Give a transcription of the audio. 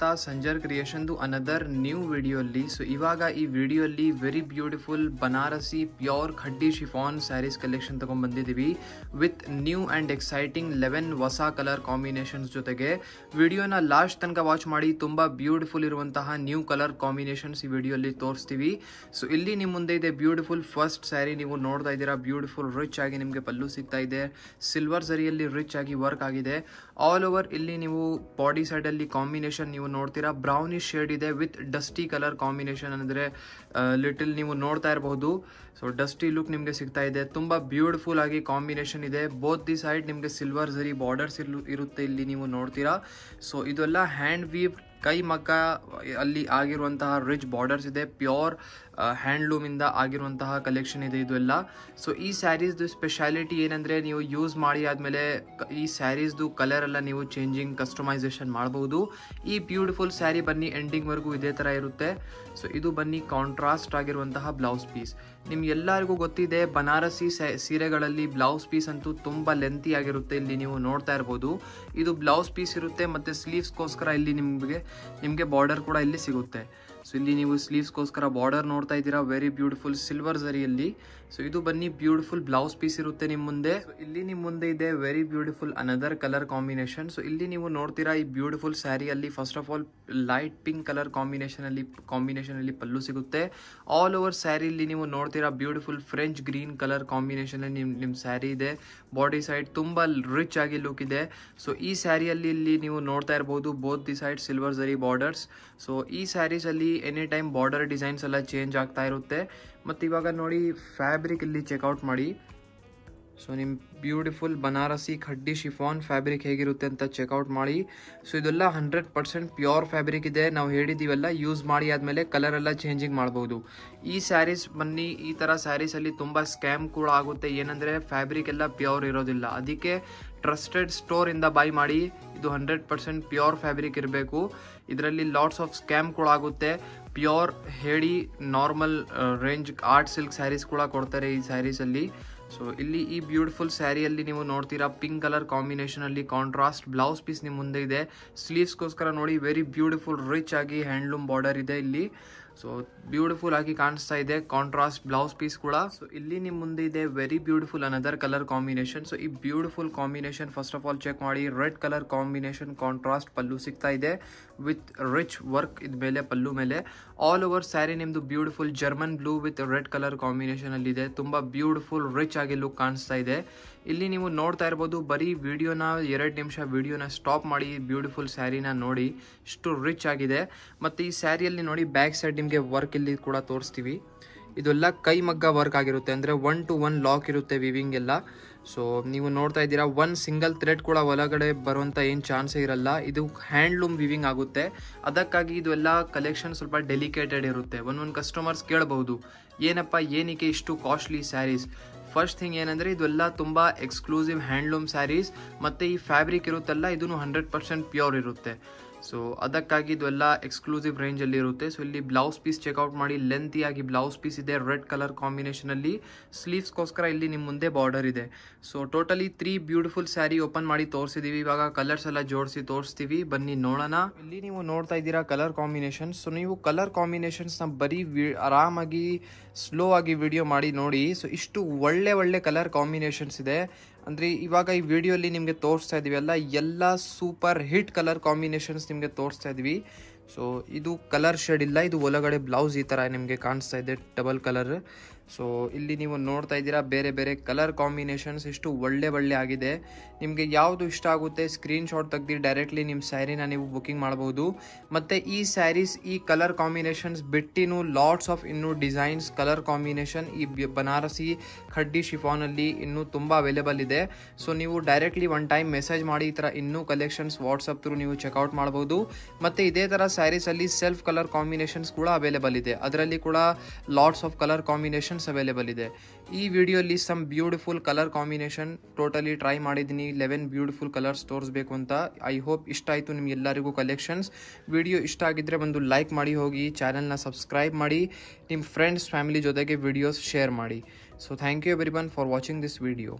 ಸ್ವಾಗತ Sanjar creation another new video ಅಲ್ಲಿ. So ಇವಾಗ ಈ ವಿಡಿಯೋ ಅಲ್ಲಿ very beautiful Banarasi pure khaddi chiffon sarees collection ತಗೊಂಡ್ ಬಂದಿದ್ದೀವಿ ವಿತ್ ನ್ಯೂ ಅಂಡ್ ಎಕ್ಸೈಟಿಂಗ್ 11 ಹೊಸ ಕಲರ್ ಕಾಂಬಿನೇಷನ್ಸ್ ಜೊತೆಗೆ. ವಿಡಿಯೋನ ಲಾಸ್ಟ್ ತನಕ ವಾಚ್ ಮಾಡಿ, ತುಂಬಾ ಬ್ಯೂಟಿಫುಲ್ ಇರುವಂತಹ ನ್ಯೂ ಕಲರ್ ಕಾಂಬಿನೇಷನ್ಸ್ ಈ ವಿಡಿಯೋ ಅಲ್ಲಿ ತೋರಿಸ್ತೀವಿ. ಸೊ ಇಲ್ಲಿ ನಿಮ್ಮ ಮುಂದೆ ಇದೆ ಬ್ಯೂಟಿಫುಲ್ ಫಸ್ಟ್ ಸ್ಯಾರಿ, ನೀವು ನೋಡ್ತಾ ಇದ್ದೀರಾ. ಬ್ಯೂಟಿಫುಲ್ ರಿಚ್ ಆಗಿ ನಿಮಗೆ ಪಲ್ಲು ಸಿಗ್ತಾ ಇದೆ, ಸಿಲ್ವರ್ ಜರಿಯಲ್ಲಿ ರಿಚ್ ಆಗಿ ವರ್ಕ್ ಆಗಿದೆ ಆಲ್ ಓವರ್. ಇಲ್ಲಿ ನೀವು ಬಾಡಿ ಸೈಡ್ ಅಲ್ಲಿ ಕಾಂಬಿನೇಷನ್ ನೀವು ನೋಡ್ತೀರಾ, ಬ್ರೌನಿಶ್ ಶೇಡ್ ಇದೆ ವಿತ್ ಡಸ್ಟಿ ಕಲರ್ ಕಾಂಬಿನೇಷನ್, ಅಂದ್ರೆ ಲಿಟಲ್ ನೀವು ನೋಡ್ತಾ ಇರಬಹುದು. ಸೊ ಡಸ್ಟಿ ಲುಕ್ ನಿಮಗೆ ಸಿಗ್ತಾ ಇದೆ, ತುಂಬಾ ಬ್ಯೂಟಿಫುಲ್ ಆಗಿ ಕಾಂಬಿನೇಷನ್ ಇದೆ. ಬೋತ್ ದಿ ಸೈಡ್ ನಿಮಗೆ ಸಿಲ್ವರ್ ಜರಿ ಬಾರ್ಡರ್ಸ್ ಇರುತ್ತೆ, ಇಲ್ಲಿ ನೀವು ನೋಡ್ತೀರಾ. ಸೊ ಇದೆಲ್ಲ ಹ್ಯಾಂಡ್ ವೀವ್ ಕೈ ಮಗ್ಗ ಅಲ್ಲಿ ಆಗಿರುವಂತಹ ರಿಚ್ ಬಾರ್ಡರ್ಸ್ ಇದೆ, ಪ್ಯೂರ್ ಹ್ಯಾಂಡ್ಲೂಮ್ ಇಂದ ಆಗಿರುವಂತಹ ಕಲೆಕ್ಷನ್ ಇದೆ ಇದೆಲ್ಲ. ಸೊ ಈ ಸ್ಯಾರೀಸ್ದು ಸ್ಪೆಷಾಲಿಟಿ ಏನಂದ್ರೆ, ನೀವು ಯೂಸ್ ಮಾಡಿ ಆದ್ಮೇಲೆ ಈ ಸ್ಯಾರೀಸ್ದು ಕಲರ್ ಎಲ್ಲ ನೀವು ಚೇಂಜಿಂಗ್ ಕಸ್ಟಮೈಸೇಷನ್ ಮಾಡಬಹುದು. ಈ ಬ್ಯೂಟಿಫುಲ್ ಸ್ಯಾರಿ ಬನ್ನಿ ಎಂಡಿಂಗ್ ವರೆಗೂ ಇದೇ ತರ ಇರುತ್ತೆ. ಸೊ ಇದು ಬನ್ನಿ ಕಾಂಟ್ರಾಸ್ಟ್ ಆಗಿರುವಂತಹ ಬ್ಲೌಸ್ ಪೀಸ್. ನಿಮ್ಗೆಲ್ಲರಿಗೂ ಗೊತ್ತಿದೆ ಬನಾರಸಿ ಸೀರೆಗಳಲ್ಲಿ ಬ್ಲೌಸ್ ಪೀಸ್ ಅಂತೂ ತುಂಬಾ ಲೆಂತಿ ಆಗಿರುತ್ತೆ, ಇಲ್ಲಿ ನೀವು ನೋಡ್ತಾ ಇರಬಹುದು. ಇದು ಬ್ಲೌಸ್ ಪೀಸ್ ಇರುತ್ತೆ ಮತ್ತೆ ಸ್ಲೀವ್ಸ್ಗೋಸ್ಕರ ಇಲ್ಲಿ ನಿಮಗೆ ಬಾರ್ಡರ್ ಕೂಡ ಇಲ್ಲಿ ಸಿಗುತ್ತೆ. ಸೊ ಇಲ್ಲಿ ನೀವು ಸ್ಲೀವ್ಸ್ಗೋಸ್ಕರ ಬಾರ್ಡರ್ ನೋಡ್ತಾ ಇದ್ದೀರಾ, ವೆರಿ ಬ್ಯೂಟಿಫುಲ್ ಸಿಲ್ವರ್ ಜರಿಯಲ್ಲಿ. ಸೊ ಇದು ಬನ್ನಿ ಬ್ಯೂಟಿಫುಲ್ ಬ್ಲೌಸ್ ಪೀಸ್ ಇರುತ್ತೆ ನಿಮ್ಮ ಮುಂದೆ. ಇಲ್ಲಿ ನಿಮ್ಮ ಮುಂದೆ ಇದೆ very beautiful another colour combination. So ಇಲ್ಲಿ ನೀವು ನೋಡ್ತೀರಾ ಈ ಬ್ಯೂಟಿಫುಲ್ ಸ್ಯಾರಿಯಲ್ಲಿ first of all light pink colour combination ಅಲ್ಲಿ ಪಲ್ಲು ಸಿಗುತ್ತೆ. ಆಲ್ ಓವರ್ ಸ್ಯಾರಿಯಲ್ಲಿ ನೀವು ನೋಡ್ತೀರಾ beautiful French green colour combination ನಿಮ್ಮ ಸ್ಯಾರಿ ಇದೆ. ಬಾಡಿ ಸೈಡ್ ತುಂಬಾ ರಿಚ್ ಆಗಿ ಲುಕ್ ಇದೆ. ಸೊ ಈ ಸ್ಯಾರಿಯಲ್ಲಿ ಇಲ್ಲಿ ನೀವು ನೋಡ್ತಾ ಇರಬಹುದು both the side silver zari borders. So ಈ ಸ್ಯಾರೀಸ್ ಅಲ್ಲಿ ಎನಿ ಟೈಮ್ ಬಾರ್ಡರ್ ಡಿಸೈನ್ಸ್ ಎಲ್ಲ ಚೇಂಜ್ ಆಗ್ತಾ ಇರುತ್ತೆ. ಮತ್ತು ಇವಾಗ ನೋಡಿ ಫ್ಯಾಬ್ರಿಕ್ ಇಲ್ಲಿ ಚೆಕ್ಔಟ್ ಮಾಡಿ. ಸೊ ನಿಮ್ಮ beautiful Banarasi khaddi chiffon fabric ಹೇಗಿರುತ್ತೆ ಅಂತ ಚೆಕ್ಔಟ್ ಮಾಡಿ. ಸೊ ಇದೆಲ್ಲ 100% ಪ್ಯೂರ್ ಫ್ಯಾಬ್ರಿಕ್ ಇದೆ. ನಾವು ಹೇಳಿದೀವಲ್ಲ, ಯೂಸ್ ಮಾಡಿ ಆದಮೇಲೆ ಕಲರ್ ಎಲ್ಲ ಚೇಂಜಿಂಗ್ ಮಾಡ್ಬೋದು. ಈ ಸ್ಯಾರೀಸ್ ಬನ್ನಿ, ಈ ಥರ ಸ್ಯಾರೀಸಲ್ಲಿ ತುಂಬ ಸ್ಕ್ಯಾಮ್ ಕೂಡ ಆಗುತ್ತೆ. ಏನಂದರೆ ಫ್ಯಾಬ್ರಿಕ್ ಎಲ್ಲ ಪ್ಯೂರ್ ಇರೋದಿಲ್ಲ, ಅದಕ್ಕೆ ಟ್ರಸ್ಟೆಡ್ ಸ್ಟೋರಿಂದ ಬೈ ಮಾಡಿ. ಇದು 100% ಪ್ಯೂರ್ ಫ್ಯಾಬ್ರಿಕ್ ಇರಬೇಕು. ಇದರಲ್ಲಿ ಲಾಟ್ಸ್ ಆಫ್ ಸ್ಕ್ಯಾಮ್ ಕೂಡ ಆಗುತ್ತೆ. ಪ್ಯೂರ್ ಹೇಳಿ normal range art silk sarees ಕೂಡ ಕೊಡ್ತಾರೆ ಈ ಸ್ಯಾರೀಸಲ್ಲಿ. ಸೊ ಇಲ್ಲಿ ಈ ಬ್ಯೂಟಿಫುಲ್ ಸ್ಯಾರಿಯಲ್ಲಿ ನೀವು ನೋಡ್ತೀರಾ ಪಿಂಕ್ ಕಲರ್ ಕಾಂಬಿನೇಷನ್ ಅಲ್ಲಿ ಕಾಂಟ್ರಾಸ್ಟ್ ಬ್ಲೌಸ್ ಪೀಸ್ ನಿಮ್ಮ ಮುಂದೆ ಇದೆ. ಸ್ಲೀವ್ಸ್ಗೋಸ್ಕರ ನೋಡಿ ವೆರಿ ಬ್ಯೂಟಿಫುಲ್ ರಿಚ್ ಆಗಿ ಹ್ಯಾಂಡ್ಲೂಮ್ ಬಾರ್ಡರ್ ಇದೆ ಇಲ್ಲಿ. ಸೊ ಬ್ಯೂಟಿಫುಲ್ ಆಗಿ ಕಾಣಿಸ್ತಾ ಇದೆ ಕಾಂಟ್ರಾಸ್ಟ್ ಬ್ಲೌಸ್ ಪೀಸ್ ಕೂಡ. ಸೊ ಇಲ್ಲಿ ನಿಮ್ಮ ಮುಂದೆ ಇದೆ very beautiful another colour combination. So ಈ beautiful combination first of all check ಮಾಡಿ. Red colour combination contrast pallu ಸಿಗ್ತಾ ಇದೆ ವಿತ್ ರಿಚ್ ವರ್ಕ್ ಇದ್ ಮೇಲೆ ಪಲ್ಲು ಮೇಲೆ. ಆಲ್ ಓವರ್ ಸ್ಯಾರಿ ನಿಮ್ದು beautiful German blue with red colour combination ಅಲ್ಲಿ ಇದೆ. ತುಂಬಾ ಬ್ಯೂಟಿಫುಲ್ ರಿಚ್ ಆಗಿ ಲುಕ್ ಕಾಣಿಸ್ತಾ ಇದೆ. ಇಲ್ಲಿ ನೀವು ನೋಡ್ತಾ ಇರಬಹುದು, ಬರೀ ವಿಡಿಯೋನ 2 ನಿಮಿಷ ವಿಡಿಯೋನ ಸ್ಟಾಪ್ ಮಾಡಿ ಬ್ಯೂಟಿಫುಲ್ ಸ್ಯಾರಿನ ನೋಡಿ, ಇಷ್ಟು ರಿಚ್ ಆಗಿದೆ. ಮತ್ತು ಈ ಸ್ಯಾರಿಯಲ್ಲಿ ನೋಡಿ ಬ್ಯಾಕ್ ಸೈಡ್ ನಿಮಗೆ ವರ್ಕ್ ಇಲ್ಲಿ ಕೂಡ ತೋರಿಸ್ತೀವಿ. ಇದೆಲ್ಲ ಕೈ ಮಗ್ಗ ವರ್ಕ್ ಆಗಿರುತ್ತೆ, ಅಂದರೆ 1 to 1 ಲಾಕ್ ಇರುತ್ತೆ ವಿವಿಂಗ್ ಎಲ್ಲ. ಸೊ ನೀವು ನೋಡ್ತಾ ಇದ್ದೀರಾ, 1 ಸಿಂಗಲ್ ಥ್ರೆಡ್ ಕೂಡ ಒಳಗಡೆ ಬರುವಂಥ ಏನು ಚಾನ್ಸೇ ಇರಲ್ಲ. ಇದು ಹ್ಯಾಂಡ್ಲೂಮ್ ವಿವಿಂಗ್ ಆಗುತ್ತೆ, ಅದಕ್ಕಾಗಿ ಇದು ಎಲ್ಲ ಕಲೆಕ್ಷನ್ ಸ್ವಲ್ಪ ಡೆಲಿಕೇಟೆಡ್ ಇರುತ್ತೆ. ಒಂದೊಂದು ಕಸ್ಟಮರ್ಸ್ ಕೇಳಬಹುದು, ಏನಪ್ಪ ಏನಕ್ಕೆ ಇಷ್ಟು ಕಾಸ್ಟ್ಲಿ ಸ್ಯಾರೀಸ್. ಫಸ್ಟ್ ಥಿಂಗ್ ಏನಂದರೆ, ಇದೆಲ್ಲ ತುಂಬ ಎಕ್ಸ್ಕ್ಲೂಸಿವ್ ಹ್ಯಾಂಡ್ಲೂಮ್ ಸ್ಯಾರೀಸ್, ಮತ್ತು ಈ ಫ್ಯಾಬ್ರಿಕ್ ಇರುತ್ತಲ್ಲ ಇದನ್ನು 100% ಪ್ಯೂರ್ ಇರುತ್ತೆ. ಸೊ ಅದಕ್ಕಾಗಿ ಇದೆಲ್ಲ ಎಕ್ಸ್ಕ್ಲೂಸಿವ್ ರೇಂಜಲ್ಲಿ ಇರುತ್ತೆ. ಸೊ ಇಲ್ಲಿ ಬ್ಲೌಸ್ ಪೀಸ್ ಚೆಕ್ಔಟ್ ಮಾಡಿ, ಲೆಂತಿಯಾಗಿ ಬ್ಲೌಸ್ ಪೀಸ್ ಇದೆ ರೆಡ್ ಕಲರ್ ಕಾಂಬಿನೇಷನಲ್ಲಿ. ಸ್ಲೀವ್ಸ್ಗೋಸ್ಕರ ಇಲ್ಲಿ ನಿಮ್ಮ ಮುಂದೆ ಬಾರ್ಡರ್ ಇದೆ. So totally 3 beautiful sari open ಮಾಡಿ ತೋರಿಸಿದೀವಿ. ಇವಾಗ ಕಲರ್ಸ್ ಎಲ್ಲ ಜೋಡಿಸಿ ತೋರಿಸ್ತೀವಿ, ಬನ್ನಿ ನೋಡೋಣ. ಇಲ್ಲಿ ನೀವು ನೋಡ್ತಾ ಇದ್ದೀರಾ ಕಲರ್ ಕಾಂಬಿನೇಷನ್. ಸೊ ನೀವು ಕಲರ್ ಕಾಂಬಿನೇಷನ್ಸ್ನ ಬರೀ ಆರಾಮಾಗಿ ಸ್ಲೋ ಆಗಿ ವಿಡಿಯೋ ಮಾಡಿ ನೋಡಿ. ಸೊ ಇಷ್ಟು ಒಳ್ಳೆ ಕಲರ್ ಕಾಂಬಿನೇಷನ್ಸ್ ಇದೆ. ಅಂದರೆ ಇವಾಗ ಈ ವಿಡಿಯೋಲಿ ನಿಮಗೆ ತೋರಿಸ್ತಾ ಇದೀವಿ ಎಲ್ಲ ಸೂಪರ್ ಹಿಟ್ ಕಲರ್ ಕಾಂಬಿನೇಷನ್ಸ್ ನಿಮಗೆ ತೋರಿಸ್ತಾ ಇದೀವಿ. ಸೊ ಇದು ಕಲರ್ ಶೇಡ್ ಇಲ್ಲ, ಇದು ಒಳಗಡೆ ಬ್ಲೌಸ್ ಈ ಥರ ನಿಮಗೆ ಕಾಣಿಸ್ತಾ ಇದೆ ಡಬಲ್ ಕಲರ್. ಸೊ ಇಲ್ಲಿ ನೀವು ನೋಡ್ತಾ ಇದ್ದೀರಾ ಬೇರೆ ಕಲರ್ ಕಾಂಬಿನೇಷನ್ಸ್ ಇಷ್ಟು ಒಳ್ಳೆ ಆಗಿದೆ. ನಿಮಗೆ ಯಾವುದು ಇಷ್ಟ ಆಗುತ್ತೆ ಸ್ಕ್ರೀನ್ಶಾಟ್ ತೆಗೆದು ಡೈರೆಕ್ಟ್ಲಿ ನಿಮ್ಮ ಸ್ಯಾರಿನ ನೀವು ಬುಕಿಂಗ್ ಮಾಡಬಹುದು. ಮತ್ತು ಈ ಸ್ಯಾರೀಸ್ ಈ ಕಲರ್ ಕಾಂಬಿನೇಷನ್ಸ್ ಬಿಟ್ಟಿನೂ ಲಾಟ್ಸ್ ಆಫ್ ಇನ್ನೂ ಡಿಸೈನ್ಸ್ ಕಲರ್ ಕಾಂಬಿನೇಷನ್ ಈ ಬನಾರಸಿ ಖಡ್ಡಿ ಶಿಫಾನಲ್ಲಿ ಇನ್ನೂ ತುಂಬ ಅವೈಲೇಬಲ್ ಇದೆ. ಸೊ ನೀವು ಡೈರೆಕ್ಟ್ಲಿ ಒನ್ ಟೈಮ್ ಮೆಸೇಜ್ ಮಾಡಿ, ಈ ಥರ ಇನ್ನೂ ಕಲೆಕ್ಷನ್ಸ್ ವಾಟ್ಸಪ್ ಥ್ರೂ ನೀವು ಚೆಕ್ಔಟ್ ಮಾಡ್ಬೋದು. ಮತ್ತು ಇದೇ ಥರ ಸ್ಯಾರೀಸಲ್ಲಿ ಸೆಲ್ಫ್ ಕಲರ್ ಕಾಂಬಿನೇಷನ್ಸ್ ಕೂಡ ಅವೈಲೇಬಲ್ ಇದೆ, ಅದರಲ್ಲಿ ಕೂಡ lots of colour combinations available ಇದೆ. ಈ ವಿಡಿಯೋಲಿ some beautiful colour combination totally try ಮಾಡಿದ್ದೀನಿ. 11 ಬ್ಯೂಟಿಫುಲ್ ಕಲರ್ಸ್ ತೋರಿಸ್ಬೇಕು ಅಂತ. ಐ ಹೋಪ್ ಇಷ್ಟ ಆಯಿತು ನಿಮ್ಗೆಲ್ಲರಿಗೂ ಕಲೆಕ್ಷನ್ಸ್. ವಿಡಿಯೋ ಇಷ್ಟ ಆಗಿದ್ರೆ ಒಂದು ಲೈಕ್ ಮಾಡಿ ಹೋಗಿ, ಚಾನಲ್ನ ಸಬ್ಸ್ಕ್ರೈಬ್ ಮಾಡಿ, ನಿಮ್ಮ ಫ್ರೆಂಡ್ಸ್ ಫ್ಯಾಮಿಲಿ ಜೊತೆಗೆ ವಿಡಿಯೋಸ್ ಶೇರ್ ಮಾಡಿ. So thank you everyone for watching this video.